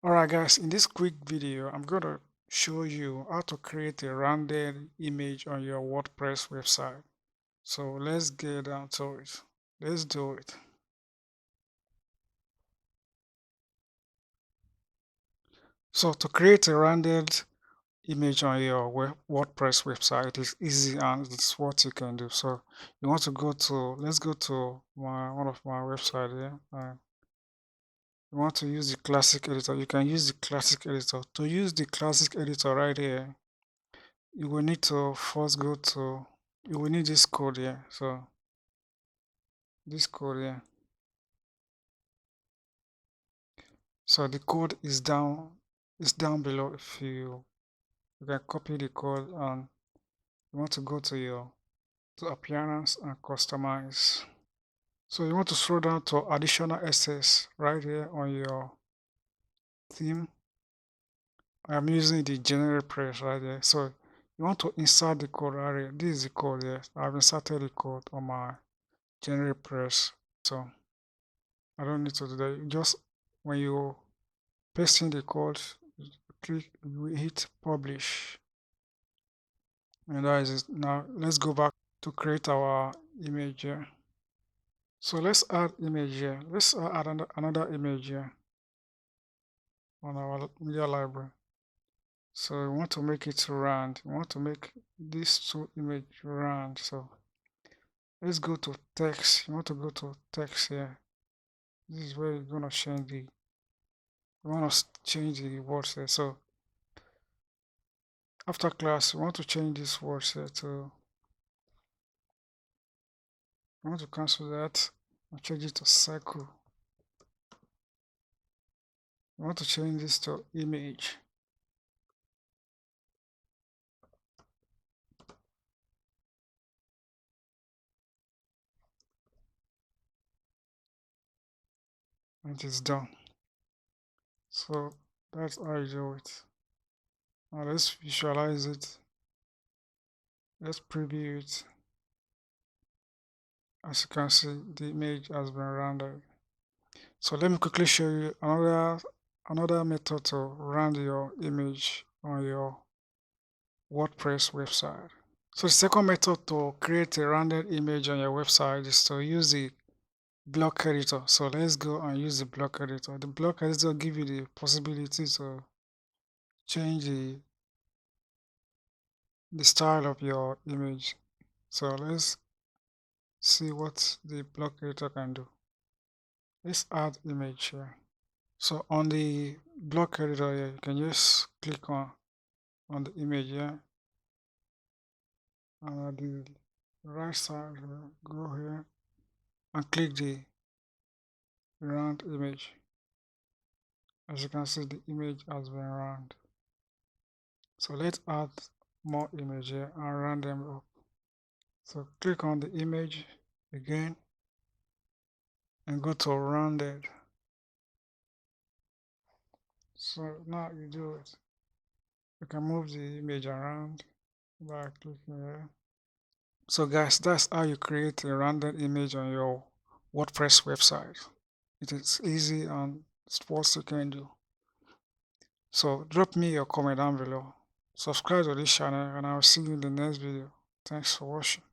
Alright guys, in this quick video, I'm going to show you how to create a rendered image on your WordPress website. So let's get down to it. Let's do it. So to create a rendered image on your WordPress website, it is easy and it's what you can do. So you want to let's go to one of my website here. You want to use the classic editor. You can use the classic editor. To use the classic editor right here, you will need to first you will need this code here. So this code here. So the code is down below. If you can copy the code and you want to go to appearance and customize. So you want to scroll down to additional assets right here on your theme. I'm using the generic press right there. So you want to insert the code right here. This is the code here. I've inserted the code on my generic press. So I don't need to do that. Just when you paste in the code, you hit publish, and that is it. Now let's go back to create our image here. So let's add image here. Let's add another image here on our media library. So we want to make it round. We want to make these two images round. So let's go to text. You want to go to text here. This is where you're gonna change the words here. So after class, we want to change these words here to I want to cancel that and change it to circle. I want to change this to image. And it's done. So that's how you do it. Now let's visualize it. Let's preview it. As you can see, the image has been rendered. So let me quickly show you another method to render your image on your WordPress website. So the second method to create a rendered image on your website is to use the block editor. So let's go and use the block editor. The block editor gives you the possibility to change the style of your image. So let's see what the block editor can do. Let's add image here. So on the block editor here, you can just click on the image here, and at the right side, go here and click the round image. As you can see, the image has been round. So let's add more image here and round them up. So click on the image again and go to rounded. So now you do it. You can move the image around by clicking here. So guys, that's how you create a rounded image on your WordPress website. It is easy and it's what you can do. So drop me your comment down below. Subscribe to this channel and I'll see you in the next video. Thanks for watching.